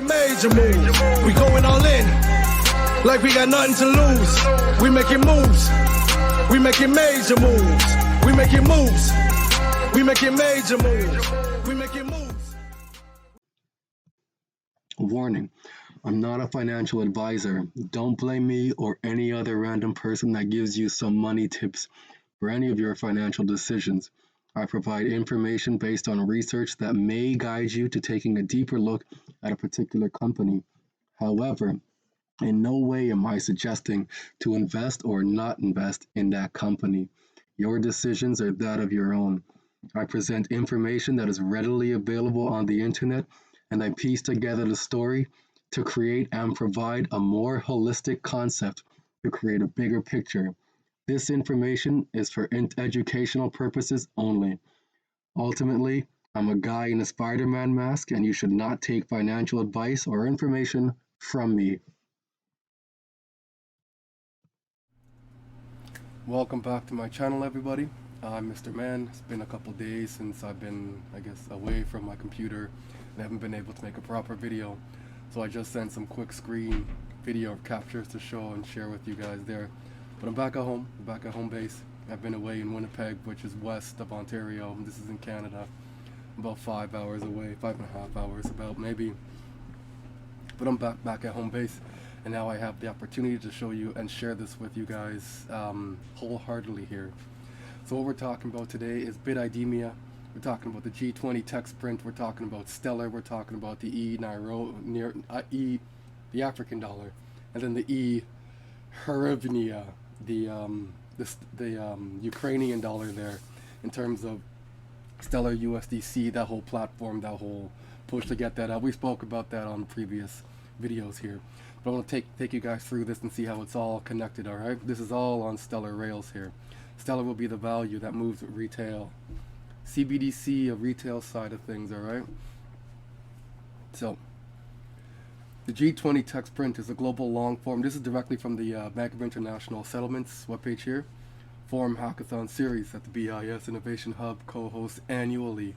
Major moves. We going all in, like we got nothing to lose. We making moves. We making major moves. We making moves. We making major moves. We making moves. Warning, I'm not a financial advisor. Don't blame me or any other random person that gives you some money tips for any of your financial decisions. I provide information based on research that may guide you to taking a deeper look at a particular company. However, in no way am I suggesting to invest or not invest in that company. Your decisions are that of your own. I present information that is readily available on the internet, and I piece together the story to create and provide a more holistic concept to create a bigger picture. This information is for educational purposes only. Ultimately, I'm a guy in a Spider-Man mask, and you should not take financial advice or information from me. Welcome back to my channel, everybody. I'm Mr. Man. It's been a couple days since I've been, away from my computer and haven't been able to make a proper video. So I just sent some quick screen video captures to show and share with you guys there. But I'm back at home, base. I've been away in Winnipeg, which is west of Ontario. This is in Canada, about 5 hours away, 5.5 hours about maybe. But I'm back at home base, and now I have the opportunity to show you and share this with you guys wholeheartedly here. So what we're talking about today is Bitt-IDEMIA. We're talking about the G20 tech sprint. We're talking about Stellar. We're talking about the the African dollar, and then the hryvnia, the Ukrainian dollar there, in terms of Stellar USDC, that whole platform, that whole push to get that out. We spoke about that on previous videos here, but I want to take you guys through this and see how it's all connected. All right, this is all on Stellar rails here. Stellar will be the value that moves with retail. CBDC, a retail side of things. All right. So the G20 tech sprint is a global long form. This is directly from the Bank of International Settlements webpage here. Forum Hackathon series that the BIS Innovation Hub co-hosts annually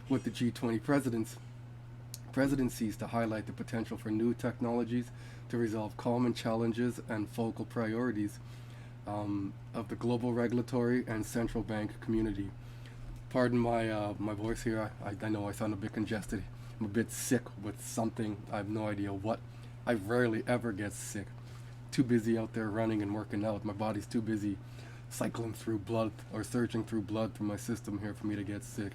with the G20 presidencies to highlight the potential for new technologies to resolve common challenges and focal priorities of the global regulatory and central bank community. Pardon my my voice here. I know I sound a bit congested. I'm a bit sick with something. I have no idea what. I rarely ever get sick. Too busy out there running and working out. My body's too busy cycling through blood or surging through blood through my system here for me to get sick.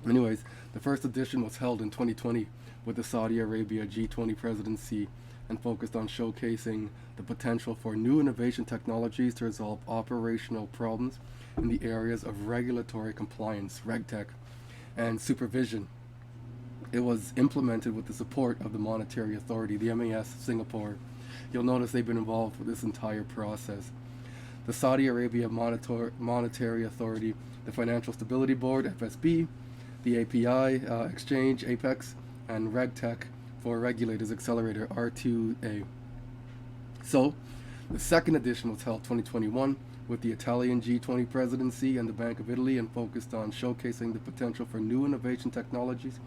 Anyways, the first edition was held in 2020 with the Saudi Arabia G20 presidency and focused on showcasing the potential for new innovation technologies to resolve operational problems in the areas of regulatory compliance, RegTech, and supervision. It was implemented with the support of the Monetary Authority, the MAS Singapore. You'll notice they've been involved with this entire process. The Saudi Arabia Monetary Authority, the Financial Stability Board, FSB, the API Exchange, APEX, and RegTech for Regulators Accelerator, R2A. So, the second edition was held 2021 with the Italian G20 presidency and the Bank of Italy, and focused on showcasing the potential for new innovation technologies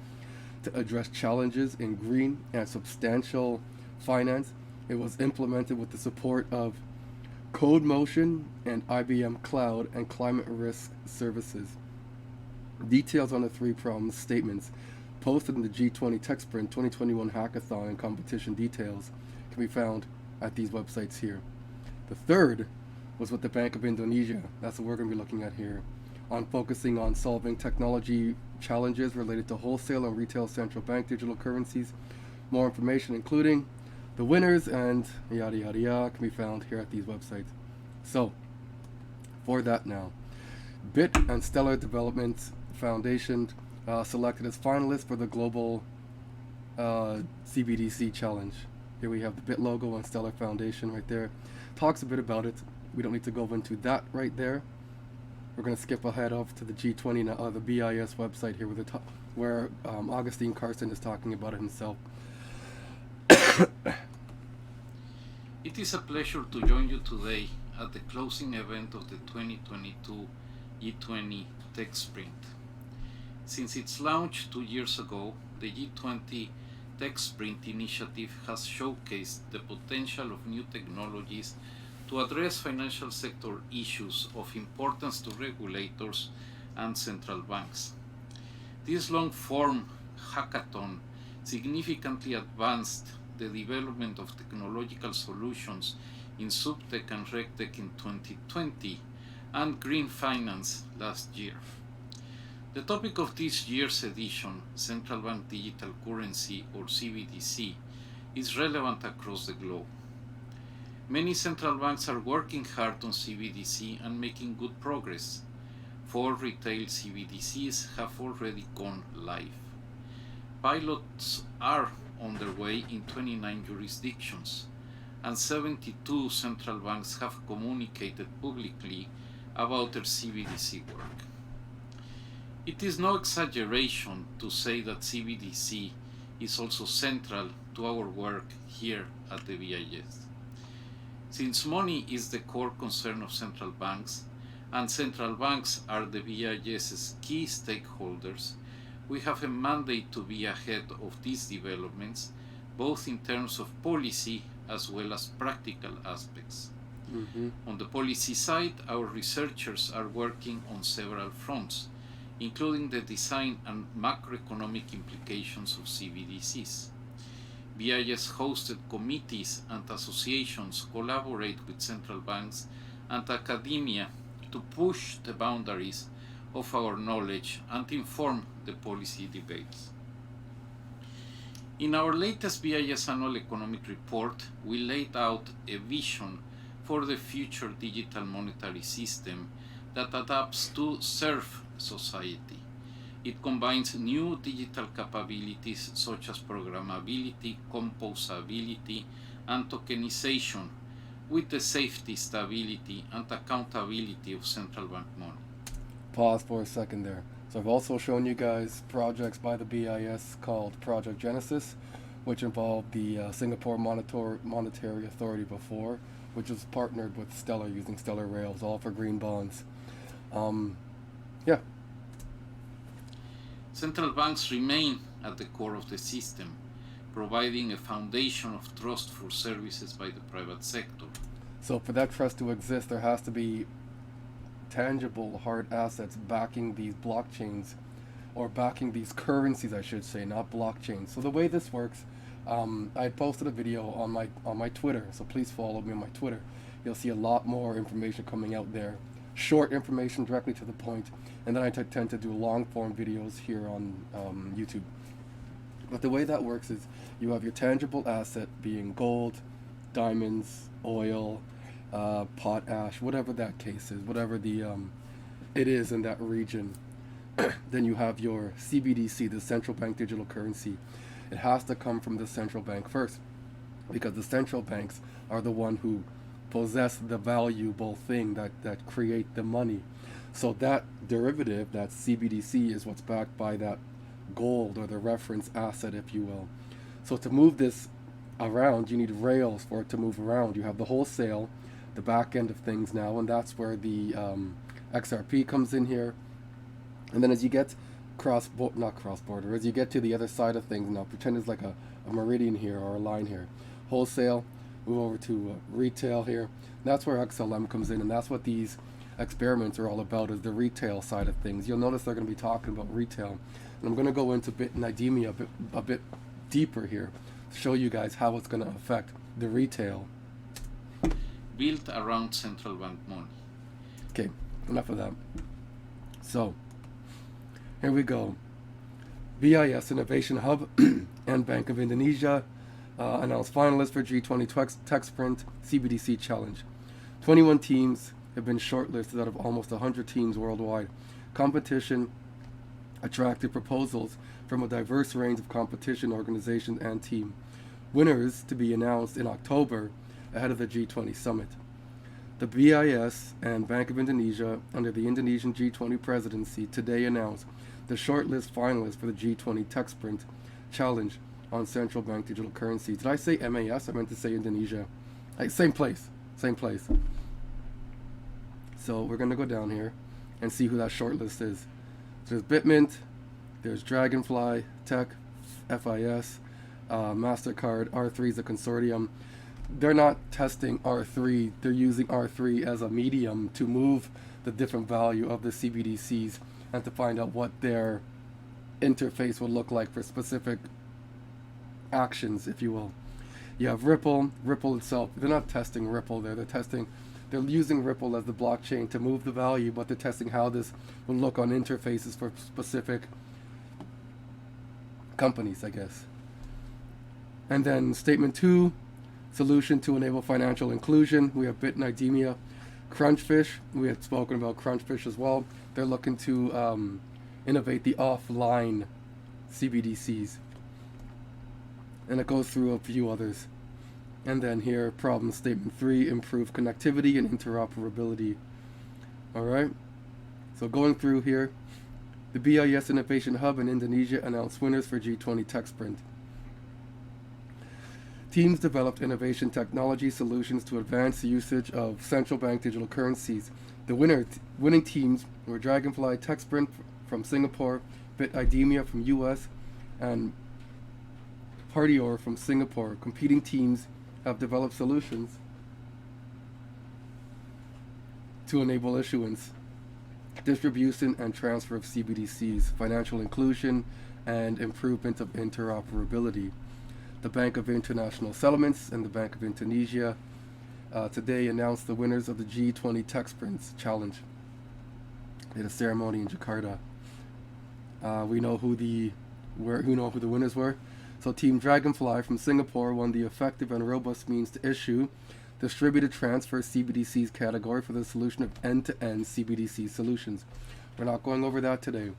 to address challenges in green and substantial finance. It was implemented with the support of CodeMotion and IBM Cloud and Climate Risk Services. Details on the three problem statements posted in the G20 Tech Sprint 2021 Hackathon and competition details can be found at these websites here. The third was with the Bank of Indonesia. That's what we're going to be looking at here, on focusing on solving technology challenges related to wholesale and retail central bank digital currencies. More information, including the winners and yada yada yada, can be found here at these websites. So, for that now, Bitt and Stellar Development Foundation selected as finalists for the global CBDC challenge. Here we have the Bitt logo and Stellar Foundation right there. Talks a bit about it. We don't need to go into that right there. We're going to skip ahead off to the G20, the BIS website here, with where Augustine Carson is talking about it himself. It is a pleasure to join you today at the closing event of the 2022 G20 Tech Sprint. Since its launch 2 years ago, the G20 TechSprint initiative has showcased the potential of new technologies to address financial sector issues of importance to regulators and central banks. This long-form hackathon significantly advanced the development of technological solutions in SubTech and RegTech in 2020 and Green Finance last year. The topic of this year's edition, Central Bank Digital Currency or CBDC, is relevant across the globe. Many central banks are working hard on CBDC and making good progress. 4 retail CBDCs have already gone live. Pilots are underway in 29 jurisdictions, and 72 central banks have communicated publicly about their CBDC work. It is no exaggeration to say that CBDC is also central to our work here at the BIS. Since money is the core concern of central banks, and central banks are the BIS's key stakeholders, we have a mandate to be ahead of these developments, both in terms of policy as well as practical aspects. On the policy side, our researchers are working on several fronts, including the design and macroeconomic implications of CBDCs. BIS-hosted committees and associations collaborate with central banks and academia to push the boundaries of our knowledge and inform the policy debates. In our latest BIS Annual Economic Report, we laid out a vision for the future digital monetary system that adapts to serve society. It combines new digital capabilities such as programmability, composability, and tokenization with the safety, stability, and accountability of central bank money. Pause for a second there. So I've also shown you guys projects by the BIS called Project Genesis, which involved the Singapore Monetary Authority before, which was partnered with Stellar using Stellar Rails, all for green bonds. Yeah. Central banks remain at the core of the system, providing a foundation of trust for services by the private sector. So for that trust to exist, there has to be tangible hard assets backing these blockchains, or backing these currencies, I should say, not blockchains. So the way this works, I had posted a video on my Twitter, so please follow me on my Twitter. You'll see a lot more information coming out there. Short information directly to the point, and then I tend to do long form videos here on YouTube. But the way that works is you have your tangible asset being gold, diamonds, oil, potash, whatever that case is, whatever the it is in that region. Then you have your CBDC, the central bank digital currency. It has to come from the central bank first, because the central banks are the one who possess the valuable thing that create the money. So that derivative, that CBDC, is what's backed by that gold, or the reference asset, if you will. So to move this around, you need rails for it to move around. You have the wholesale, the back end of things now, and that's where the XRP comes in here. And then as you get as you get to the other side of things now, pretend it's like a meridian here, or a line here. Wholesale, move over to retail here. That's where XLM comes in, and that's what these experiments are all about, is the retail side of things. You'll notice they're going to be talking about retail, and I'm going to go into Bitt-IDEMIA a bit deeper here, show you guys how it's going to affect the retail. Built around central bank money. Okay, enough of that. So, here we go. BIS Innovation Hub and Bank of Indonesia announced finalists for G20 TechSprint CBDC Challenge. 21 teams have been shortlisted out of almost 100 teams worldwide. Competition attracted proposals from a diverse range of competition organizations and team. Winners to be announced in October ahead of the G20 summit. The BIS and Bank of Indonesia, under the Indonesian G20 presidency, today announced the shortlist finalists for the G20 TechSprint Challenge on central bank digital currency. Did I say MAS? I meant to say Indonesia. Same place. So we're going to go down here and see who that shortlist is. There's Bitmint, there's Dragonfly Tech, FIS, MasterCard. R3 is a consortium. They're not testing R3. They're using R3 as a medium to move the different value of the CBDCs and to find out what their interface would look like for specific actions, if you will. You have Ripple. Ripple itself, they're not testing Ripple there. They're using Ripple as the blockchain to move the value, but they're testing how this will look on interfaces for specific companies, I guess. And then statement 2, solution to enable financial inclusion. We have Bitt-IDEMIA. Crunchfish, we had spoken about Crunchfish as well. They're looking to innovate the offline CBDCs. And it goes through a few others. And then here, problem statement 3, improve connectivity and interoperability. Alright, so going through here, the BIS Innovation Hub in Indonesia announced winners for G20 Tech Sprint. Teams developed innovation technology solutions to advance the usage of central bank digital currencies. The winning teams were Dragonfly Tech Sprint from Singapore, Bitt-IDEMIA from US, and Partior from Singapore. Competing teams have developed solutions to enable issuance, distribution, and transfer of CBDCs, financial inclusion, and improvement of interoperability. The Bank of International Settlements and the Bank of Indonesia today announced the winners of the G20 Tech Sprints Challenge. They had a ceremony in Jakarta. We know who the winners were. So Team Dragonfly from Singapore won the effective and robust means to issue distributed transfer CBDCs category for the solution of end-to-end CBDC solutions. We're not going over that today,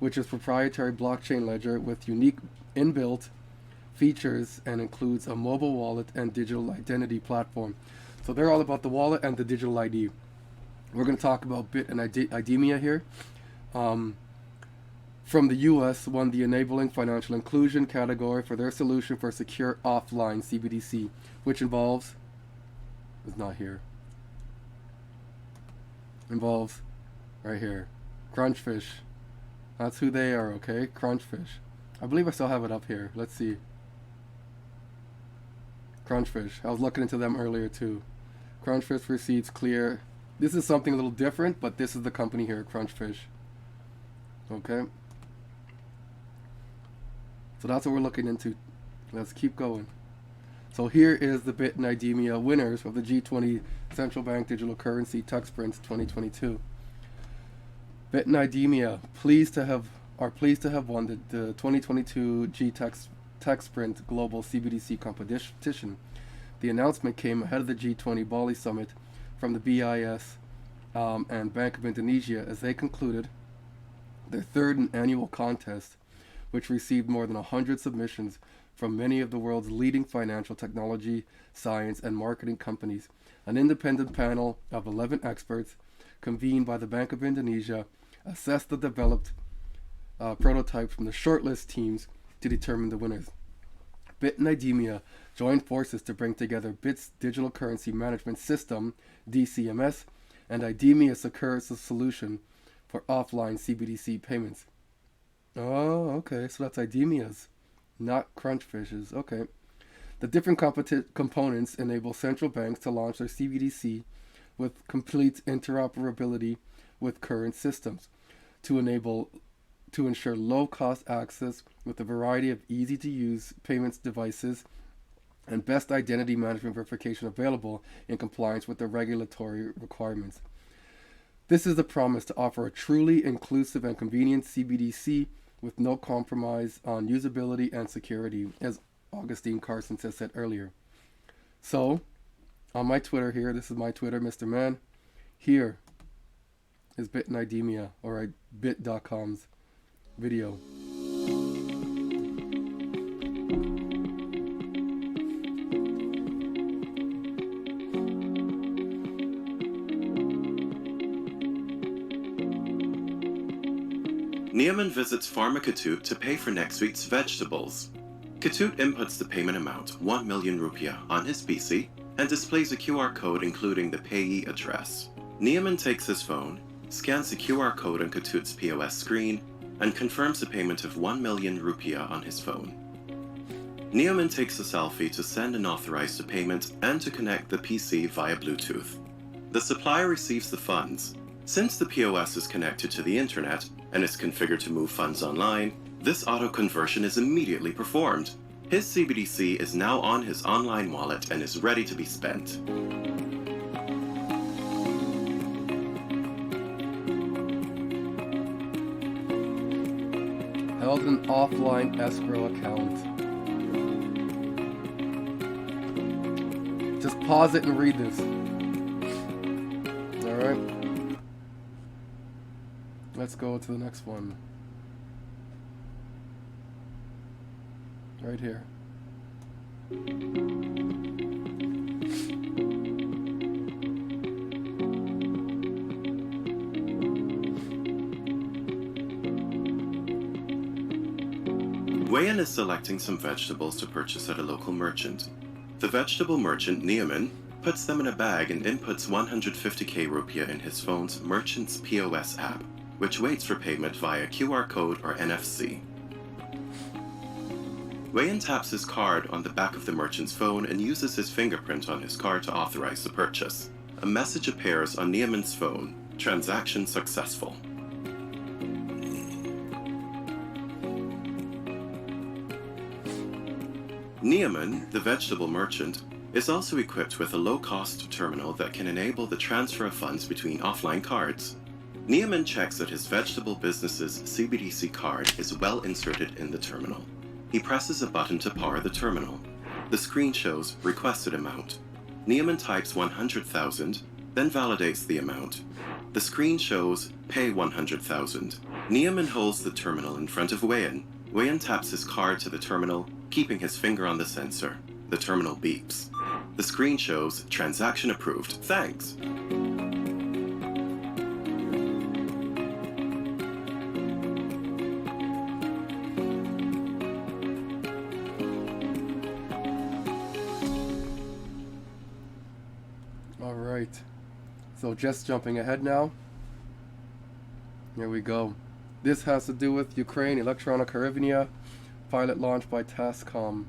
which is proprietary blockchain ledger with unique inbuilt features and includes a mobile wallet and digital identity platform. So they're all about the wallet and the digital ID. We're going to talk about Bitt and IDEMIA here. From the US, won the enabling financial inclusion category for their solution for secure offline CBDC, which involves right here, Crunchfish. That's who they are, okay? Crunchfish. I believe I still have it up here. Let's see. Crunchfish. I was looking into them earlier too. Crunchfish receipts clear. This is something a little different, but this is the company here, Crunchfish. Okay. So that's what we're looking into. Let's keep going. So here is the Bitt and IDEMIA winners of the G20 Central Bank Digital Currency Tech Sprints 2022. Bitt and IDEMIA are pleased to have won the 2022 Tech Sprint Global CBDC competition. The announcement came ahead of the G20 Bali Summit from the BIS and Bank of Indonesia as they concluded their third annual contest, which received more than 100 submissions from many of the world's leading financial technology, science, and marketing companies. An independent panel of 11 experts convened by the Bank of Indonesia assessed the developed prototypes from the shortlist teams to determine the winners. Bitt and IDEMIA joined forces to bring together Bitt's digital currency management system, DCMS, and IDEMIA's secure solution for offline CBDC payments. Oh, okay, so that's IDEMIA's, not Crunchfish's. Okay. The different components enable central banks to launch their CBDC with complete interoperability with current systems to ensure low-cost access with a variety of easy-to-use payments devices and best identity management verification available in compliance with the regulatory requirements. This is the promise to offer a truly inclusive and convenient CBDC with no compromise on usability and security, as Augustine Carson said earlier. So, on my Twitter here, this is my Twitter, Mr. Man, here is Bitt and IDEMIA, or Bitt.com's video. Neiman visits Farmer Ketut to pay for next week's vegetables. Ketut inputs the payment amount, 1 million rupiah, on his PC and displays a QR code including the payee address. Neiman takes his phone, scans the QR code on Ketut's POS screen, and confirms the payment of 1 million rupiah on his phone. Neoman takes a selfie to send and authorize the payment and to connect the PC via Bluetooth. The supplier receives the funds. Since the POS is connected to the internet and is configured to move funds online, this auto conversion is immediately performed. His CBDC is now on his online wallet and is ready to be spent. Held an offline escrow account. Just pause it and read this. Alright. Let's go to the next one. Right here. Wayan is selecting some vegetables to purchase at a local merchant. The vegetable merchant, Neoman, puts them in a bag and inputs 150k rupiah in his phone's merchant's POS app, which waits for payment via QR code or NFC. Wayan taps his card on the back of the merchant's phone and uses his fingerprint on his card to authorize the purchase. A message appears on Neoman's phone: transaction successful. Neoman, the vegetable merchant, is also equipped with a low-cost terminal that can enable the transfer of funds between offline cards. Neoman checks that his vegetable business's CBDC card is well inserted in the terminal. He presses a button to power the terminal. The screen shows requested amount. Neoman types 100,000, then validates the amount. The screen shows pay 100,000. Neoman holds the terminal in front of Wayan. Wayan taps his card to the terminal, keeping his finger on the sensor. The terminal beeps. The screen shows transaction approved. Thanks. Alright, so just jumping ahead now. Here we go. This has to do with Ukraine electronic hryvnia, pilot launched by Tascom.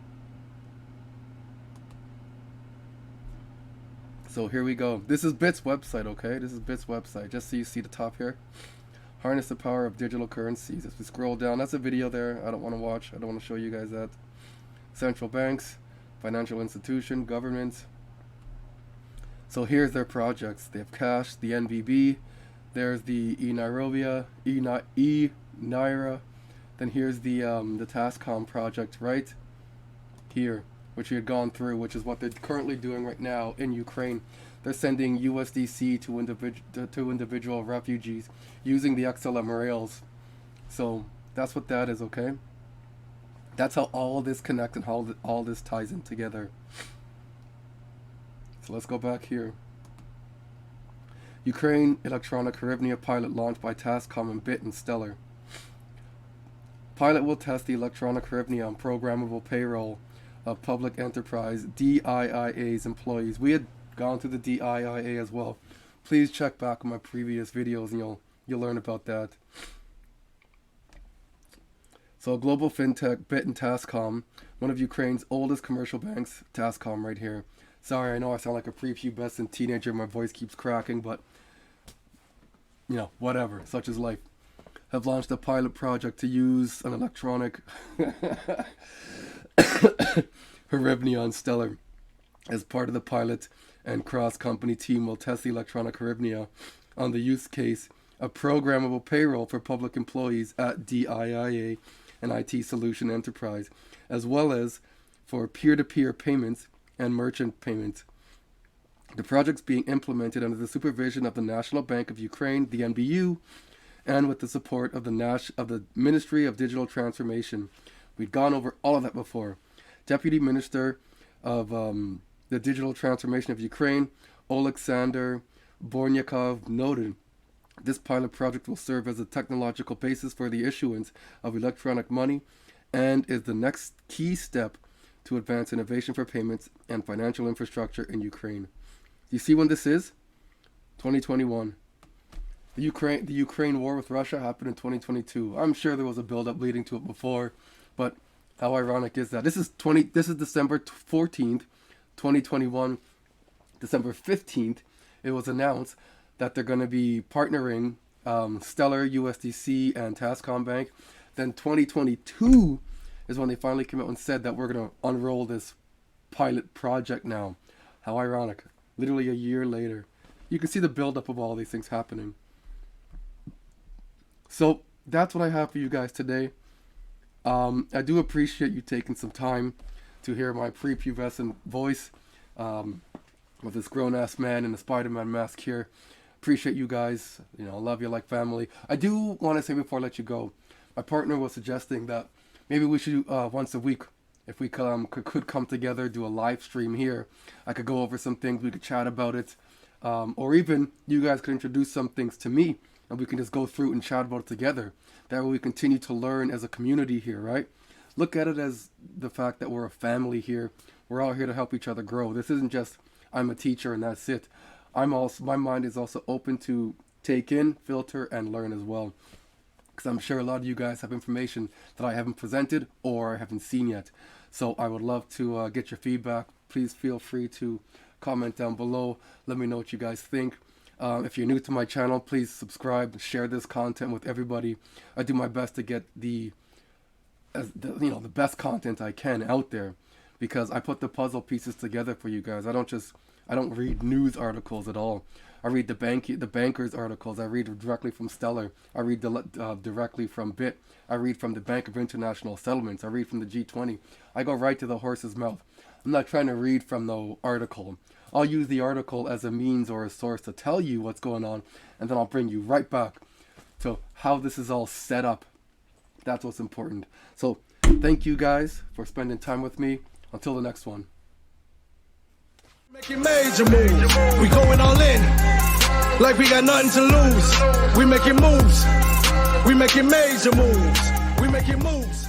So here we go. This is Bitt's website, okay? This is Bitt's website, just so you see the top here. Harness the power of digital currencies. As we scroll down, that's a video there I don't want to watch. I don't want to show you guys that. Central banks, financial institution, governments. So here's their projects. They have Cash, the NVB. There's the e-Naira. Then here's the Tascom project right here, which we had gone through, which is what they're currently doing right now in Ukraine. They're sending USDC to individual refugees using the XLM rails. So that's what that is, okay? That's how all this connects and how all this ties in together. So let's go back here. Ukraine electronic hryvnia pilot launched by Tascom and Bitt and Stellar. Pilot will test the electronic hryvnia on programmable payroll of public enterprise DIIA's employees. We had gone through the DIIA as well. Please check back on my previous videos and you'll learn about that. So global fintech Bitt and Tascom, one of Ukraine's oldest commercial banks, Tascom right here. Sorry, I know I sound like a prepubescent teenager. My voice keeps cracking, but you know, whatever. Such is life. Have launched a pilot project to use an electronic hryvnia on Stellar. As part of the pilot and cross-company team will test the electronic hryvnia on the use case of programmable payroll for public employees at DIIA and IT Solution Enterprise, as well as for peer-to-peer payments and merchant payments. The project's being implemented under the supervision of the National Bank of Ukraine, the NBU, and with the support of the Ministry of Digital Transformation. We'd gone over all of that before. Deputy Minister of the Digital Transformation of Ukraine, Oleksandr Bornyakov, noted this pilot project will serve as a technological basis for the issuance of electronic money and is the next key step to advance innovation for payments and financial infrastructure in Ukraine. You see when this is? 2021. The Ukraine war with Russia happened in 2022. I'm sure there was a build-up leading to it before, but How ironic is that? This is December 14th, 2021. December 15th, it was announced that they're going to be partnering Stellar, USDC, and Tascom Bank. Then 2022 is when they finally came out and said that we're going to unroll this pilot project now. How ironic. Literally a year later. You can see the buildup of all these things happening. So that's what I have for you guys today. I do appreciate you taking some time to hear my prepubescent voice with this grown-ass man in the Spider-Man mask here. Appreciate you guys. You know, I love you like family. I do want to say before I let you go, my partner was suggesting that maybe we should once a week, if we could come together, do a live stream here. I could go over some things, we could chat about it, or even you guys could introduce some things to me, and we can just go through and chat about it together. That way we continue to learn as a community here, right? Look at it as the fact that we're a family here. We're all here to help each other grow. This isn't just I'm a teacher and that's it. My mind is also open to take in, filter, and learn as well. Because I'm sure a lot of you guys have information that I haven't presented or I haven't seen yet. So I would love to get your feedback. Please feel free to comment down below. Let me know what you guys think. If you're new to my channel, please subscribe, share this content with everybody. I do my best to get the best content I can out there, because I put the puzzle pieces together for you guys. I don't read news articles at all. I read the bankers articles. I read directly from Stellar. I read directly from Bitt. I read from the Bank of International Settlements. I read from the G20. I go right to the horse's mouth. I'm not trying to read from no article. I'll use the article as a means or a source to tell you what's going on, and then I'll bring you right back to how this is all set up. That's what's important. So thank you guys for spending time with me. Until the next one. Making major moves. We going all in. Like we got nothing to lose. We making moves. We making major moves. We making moves.